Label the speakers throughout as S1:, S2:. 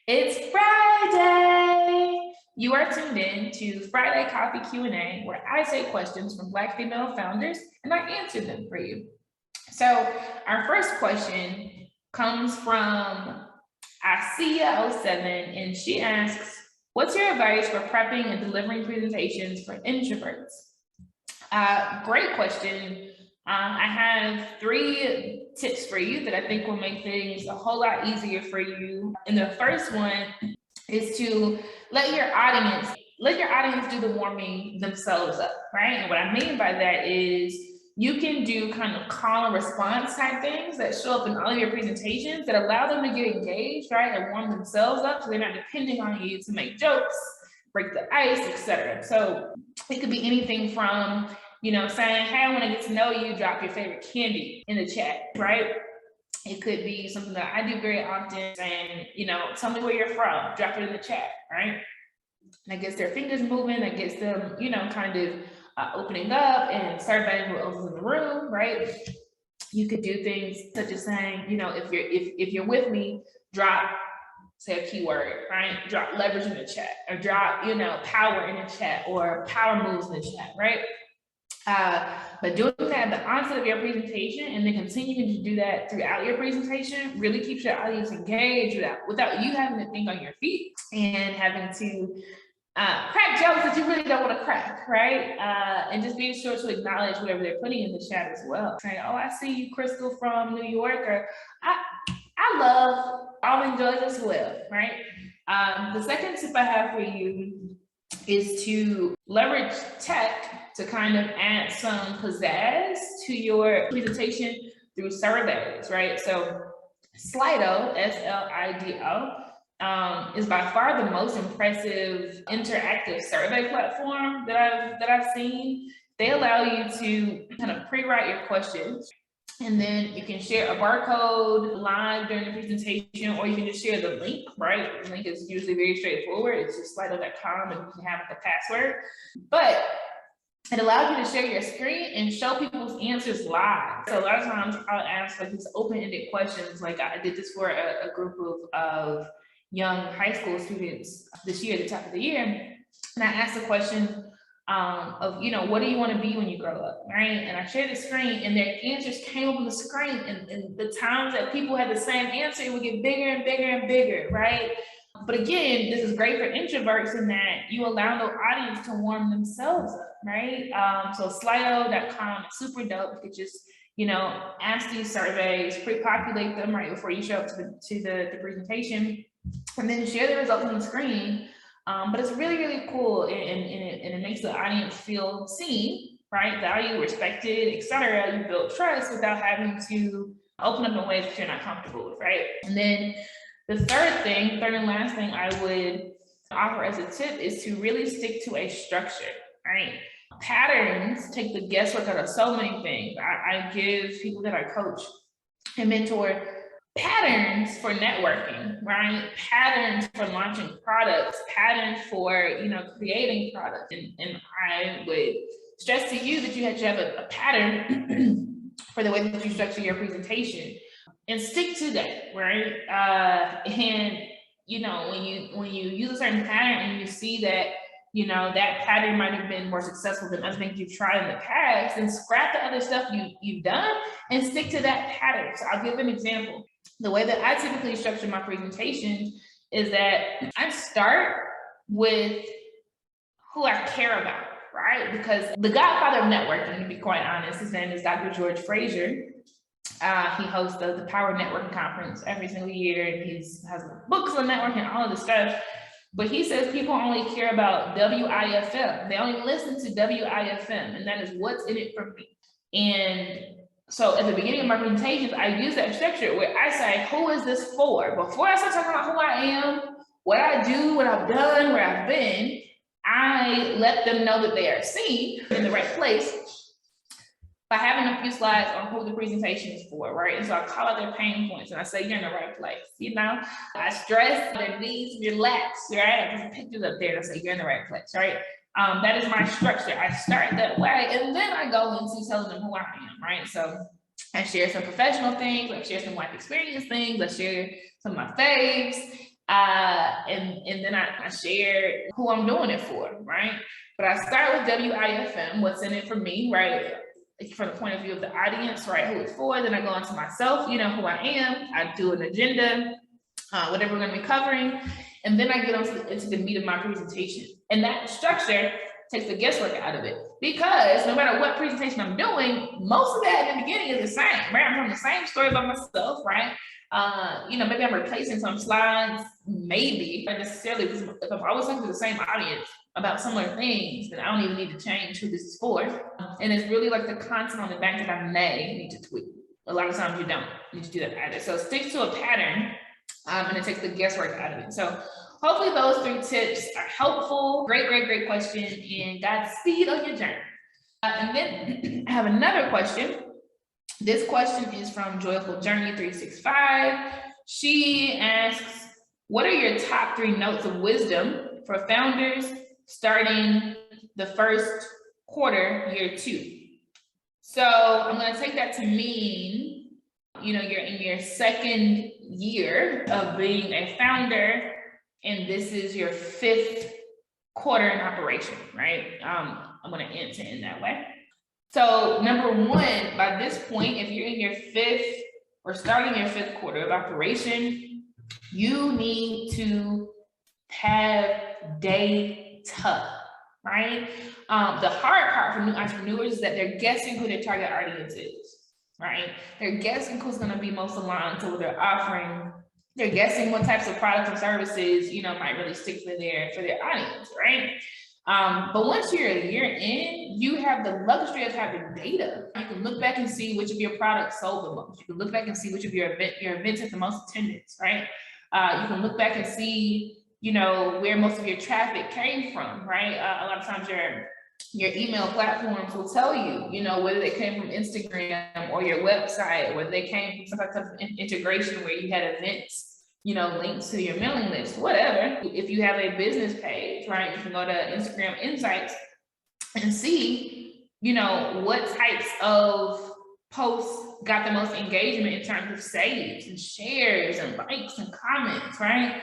S1: It's Friday! You are tuned in to Friday Coffee Q&A, where I take questions from Black female founders and I answer them for you. So our first question comes from Asia07, and she asks, what's your advice for prepping and delivering presentations for introverts? Great question. I have 3 tips for you that I think will make things a whole lot easier for you. And the first one is to let your audience do the warming themselves up, right? And what I mean by that is you can do kind of call and response type things that show up in all of your presentations that allow them to get engaged, right? And warm themselves up so they're not depending on you to make jokes, break the ice, etc. So it could be anything from, saying, hey, I want to get to know you, drop your favorite candy in the chat, right? It could be something that I do very often, saying, tell me where you're from, drop it in the chat, right? That gets their fingers moving, that gets them, kind of opening up and surveying who else is in the room, right? You could do things such as saying, if you're with me, drop, say a keyword, right? Drop leverage in the chat, or drop, power in the chat, or power moves in the chat, right? But doing that at the onset of your presentation and then continuing to do that throughout your presentation really keeps your audience engaged without you having to think on your feet and having to crack jokes that you really don't want to crack, right? And just being sure to acknowledge whatever they're putting in the chat as well. Saying, oh, I see you, Crystal from New York, or I love almond joys as well, right? The second tip I have for you is to leverage tech to kind of add some pizzazz to your presentation through surveys, right? So Slido, S-L-I-D-O, is by far the most impressive interactive survey platform that I've seen. They allow you to kind of pre-write your questions, and then you can share a barcode live during the presentation, or you can just share the link, right? The link is usually very straightforward. It's just slido.com, and you can have the password. But it allows you to share your screen and show people's answers live. So a lot of times I'll ask like these open-ended questions. Like I did this for a group of young high school students this year, at the top of the year. And I asked the question of, what do you want to be when you grow up, right? And I shared the screen and their answers came up on the screen, and the times that people had the same answer, it would get bigger and bigger and bigger, right? But again, this is great for introverts in that you allow the audience to warm themselves up, right? So Slido.com is super dope. You could just, ask these surveys, pre-populate them right before you show up to the presentation, and then share the results on the screen. But it's really, really cool, and it makes the audience feel seen, right? Valued, respected, etc. You build trust without having to open up in ways that you're not comfortable with, right? And then the third and last thing I would offer as a tip is to really stick to a structure, right? Patterns take the guesswork out of so many things. I give people that I coach and mentor patterns for networking, right? Patterns for launching products, patterns for, creating products. And I would stress to you that you have to have a pattern for the way that you structure your presentation. And stick to that, right? And when you use a certain pattern and you see that that pattern might have been more successful than other things you've tried in the past, then scrap the other stuff you've done and stick to that pattern. So I'll give an example. The way that I typically structure my presentations is that I start with who I care about, right? Because the godfather of networking, to be quite honest, his name is Dr. George Fraser. He hosts the Power Networking Conference every single year, and he has books on networking and all of this stuff. But he says people only care about WIFM. They only listen to WIFM, and that is what's in it for me. And so at the beginning of my presentations, I use that structure where I say, who is this for? Before I start talking about who I am, what I do, what I've done, where I've been, I let them know that they are seen in the right place by having a few slides on who the presentation is for, right? And so I call out their pain points and I say, you're in the right place, I stress their needs, relax, right? I put pictures up there and I say, you're in the right place, right? That is my structure. I start that way, and then I go into telling them who I am, right? So I share some professional things, I share some life experience things, I share some of my faves, And then I share who I'm doing it for, right? But I start with WIFM, what's in it for me, right? From the point of view of the audience, right? Who it's for. Then I go into myself, who I am. I do an agenda, whatever we're going to be covering. And then I get into the meat of my presentation. And that structure takes the guesswork out of it, because no matter what presentation I'm doing, most of that in the beginning is the same, right? I'm telling the same story about myself, right? Maybe I'm replacing some slides, maybe, not necessarily, because if I'm always talking to the same audience about similar things, then I don't even need to change who this is for. And it's really like the content on the back that I may need to tweak. A lot of times you don't need to do that either. So stick to a pattern, and it takes the guesswork out of it. So hopefully those 3 tips are helpful. Great question, and Godspeed on your journey. And then I have another question. This question is from Joyful Journey 365. She asks, what are your top 3 notes of wisdom for founders starting the first quarter, year 2? So I'm going to take that to mean, you're in your second year of being a founder, and this is your 5th quarter in operation, right? I'm going to enter in that way. So number 1, by this point, if you're in your 5th or starting your 5th quarter of operation, you need to have data, right? The hard part for new entrepreneurs is that they're guessing who their target audience is, right? They're guessing who's going to be most aligned to what they're offering. They're guessing what types of products or services, might really stick for their audience, right? But once you're a year in, you have the luxury of having data. You can look back and see which of your products sold the most. You can look back and see which of your events had the most attendance, right? You can look back and see, where most of your traffic came from, right? A lot of times your email platforms will tell you, whether they came from Instagram or your website, whether they came from some type of integration where you had events, links to your mailing list, whatever. If you have a business page, right, you can go to Instagram Insights and see, what types of posts got the most engagement in terms of saves and shares and likes and comments, right?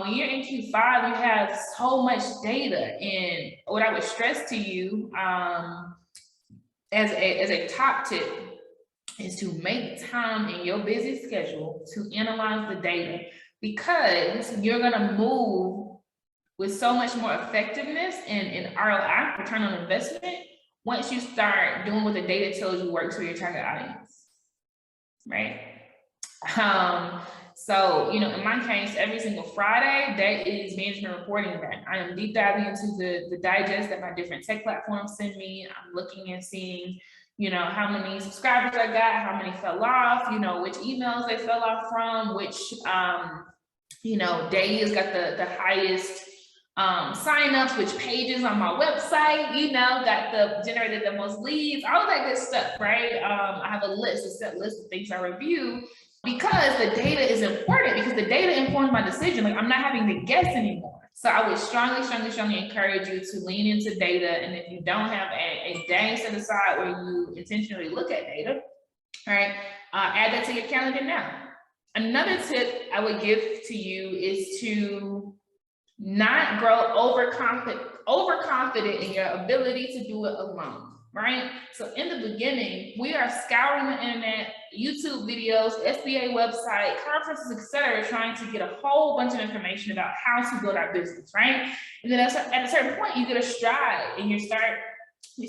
S1: When you're in Q5, you have so much data. And what I would stress to you as a top tip is to make time in your busy schedule to analyze the data, because you're going to move with so much more effectiveness and ROI, return on investment, once you start doing what the data tells you works for your target audience, right? So, in my case, every single Friday, that is management reporting day. I am deep diving into the digest that my different tech platforms send me. I'm looking and seeing, how many subscribers I got, how many fell off, which emails they fell off from, which, days got the highest signups, which pages on my website, generated the most leads, all of that good stuff, right? I have a set list of things I review, because the data is important, because the data informs my decision. Like, I'm not having to guess anymore. So I would strongly encourage you to lean into data. And if you don't have a day set aside where you intentionally look at data, all right, add that to your calendar now. Another tip I would give to you is to not grow overconfident in your ability to do it alone, right? So in the beginning, we are scouring the internet, YouTube videos, SBA website, conferences, etc., trying to get a whole bunch of information about how to build our business, right? And then at a certain point, you get a stride, and you start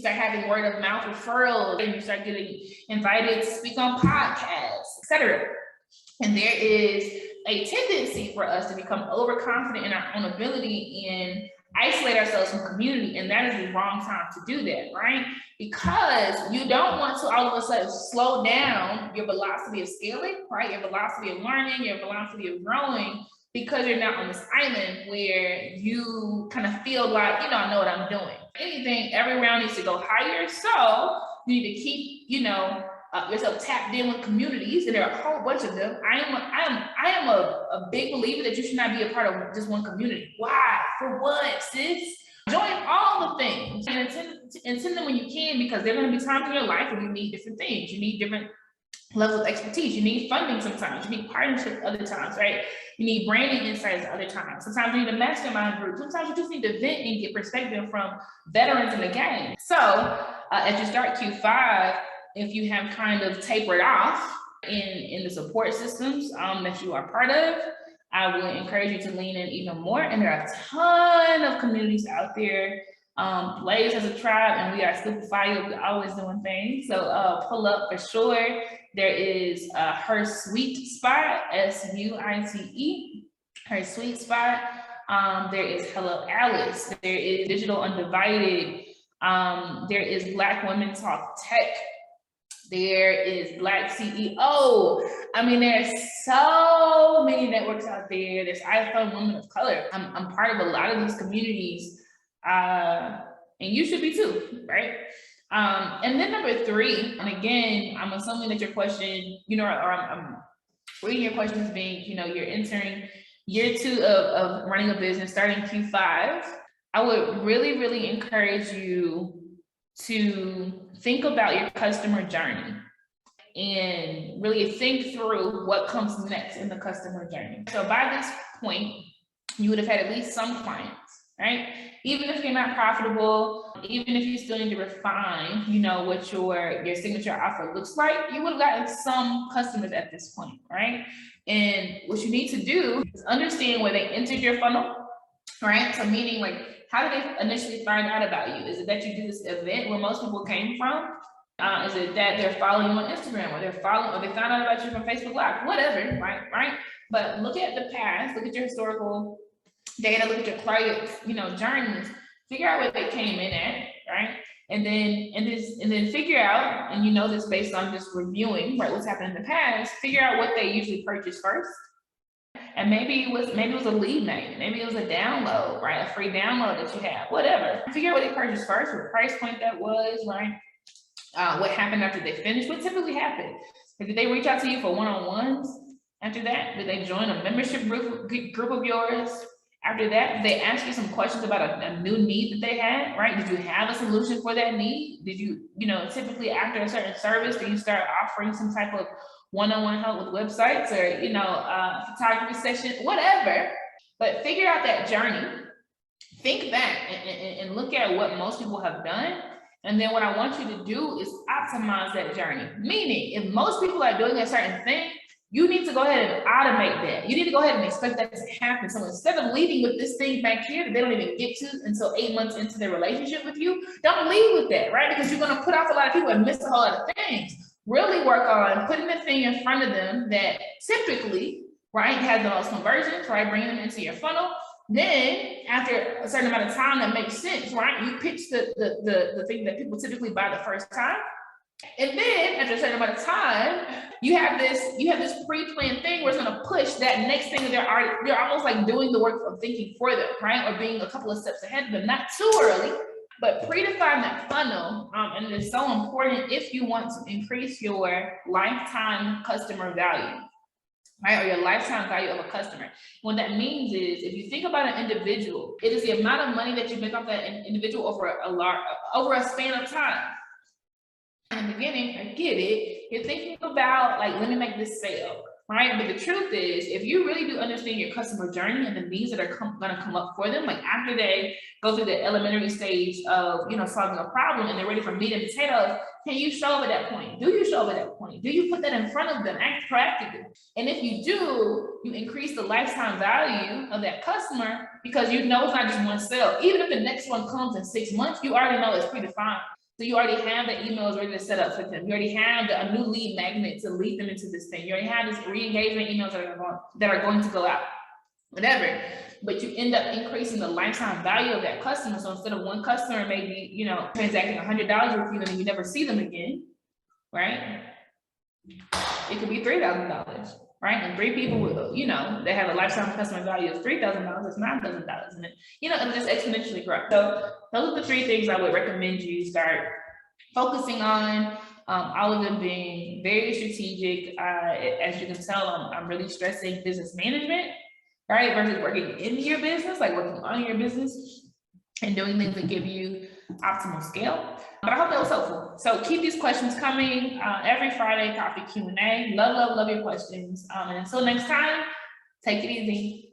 S1: having word of mouth referrals, and you start getting invited to speak on podcasts, etc. And there is a tendency for us to become overconfident in our own ability and isolate ourselves from community, and that is the wrong time to do that, right? Because you don't want to all of a sudden slow down your velocity of scaling, right? Your velocity of learning, your velocity of growing, because you're not on this island where you kind of feel like, I know what I'm doing. Anything, every round needs to go higher, so you need to keep, yourself tapped in with communities, and there are a whole bunch of them. I am a big believer that you should not be a part of just one community. Why? For what, sis? Join all the things and attend them when you can, because there are going to be times in your life when you need different things. You need different levels of expertise. You need funding sometimes. You need partnership other times, right? You need branding insights other times. Sometimes you need a mastermind group. Sometimes you just need to vent and get perspective from veterans in the game. So as you start Q5, if you have kind of tapered off in the support systems that you are part of, I would encourage you to lean in even more. And there are a ton of communities out there. Blaze has a tribe, and we are super fire. We're always doing things. So pull up for sure. There is Her Sweet Spot, SUITE, Her Sweet Spot. There is Hello Alice. There is Digital Undivided. There is Black Women Talk Tech. There is Black CEO. I mean, there's so many networks out there. There's iPhone Women of Color. I'm part of a lot of these communities, and you should be too, right? And then number 3, and again, I'm assuming that your question, or I'm reading your question as being, you're entering year 2 of running a business, starting Q5. I would really, really encourage you to think about your customer journey and really think through what comes next in the customer journey. So by this point, you would have had at least some clients, right? Even if you're not profitable, even if you still need to refine, what your signature offer looks like, you would have gotten some customers at this point, right? And what you need to do is understand where they entered your funnel, right? So meaning, like, how did they initially find out about you? Is it that you do this event where most people came from? Is it that they're following you on Instagram, or they found out about you from Facebook Live? Whatever, right? But look at the past, look at your historical data, look at your clients, journeys, figure out where they came in at, right? And then figure out, and this based on just reviewing, right, what's happened in the past, figure out what they usually purchase first. And maybe it was a lead magnet, maybe it was a download, right? A free download that you have, whatever. Figure out what they purchased first, what price point that was, right? What happened after they finished, what typically happened. Did they reach out to you for one-on-ones after that? Did they join a membership group of yours? After that, did they ask you some questions about a new need that they had, right? Did you have a solution for that need? Did you, typically after a certain service, do you start offering some type of one-on-one help with websites or, photography session, whatever? But figure out that journey, think back and look at what most people have done. And then what I want you to do is optimize that journey. Meaning, if most people are doing a certain thing, you need to go ahead and automate that. You need to go ahead and expect that to happen. So instead of leading with this thing back here that they don't even get to until 8 months into their relationship with you, don't lead with that, right? Because you're going to put off a lot of people and miss a whole lot of things. Really work on putting the thing in front of them that typically, right, has the most conversions, right? Bringing them into your funnel. Then after a certain amount of time that makes sense, right? You pitch the thing that people typically buy the first time. And then after a certain amount of time, you have this pre-planned thing where it's going to push that next thing that you're almost like doing the work of thinking for them, right? Or being a couple of steps ahead of them, not too early, but predefine that funnel. And it is so important if you want to increase your lifetime customer value, right? Or your lifetime value of a customer. What that means is, if you think about an individual, it is the amount of money that you make off that individual over a span of time. In the beginning, I get it. You're thinking about, like, let me make this sale, right? But the truth is, if you really do understand your customer journey and the needs that are going to come up for them, like after they go through the elementary stage of, solving a problem and they're ready for meat and potatoes, can you show up at that point? Do you show up at that point? Do you put that in front of them? Act proactively. And if you do, you increase the lifetime value of that customer, because it's not just one sale. Even if the next one comes in 6 months, you already know it's predefined. So you already have the emails ready to set up for them. You already have a new lead magnet to lead them into this thing. You already have this re-engagement emails that are going to go out, whatever. But you end up increasing the lifetime value of that customer. So instead of one customer maybe, transacting $100 with you and then you never see them again, right? It could be $3,000, right? And 3 people, that have a lifetime customer value of $3,000, it's $9,000, and it'll just exponentially grow. So those are the 3 things I would recommend you start focusing on. All of them being very strategic. As you can tell, I'm really stressing business management, right? Versus working in your business, like working on your business and doing things that give you optimal scale. But I hope that was helpful. So keep these questions coming every Friday, coffee Q&A. Love your questions. And until next time, take it easy.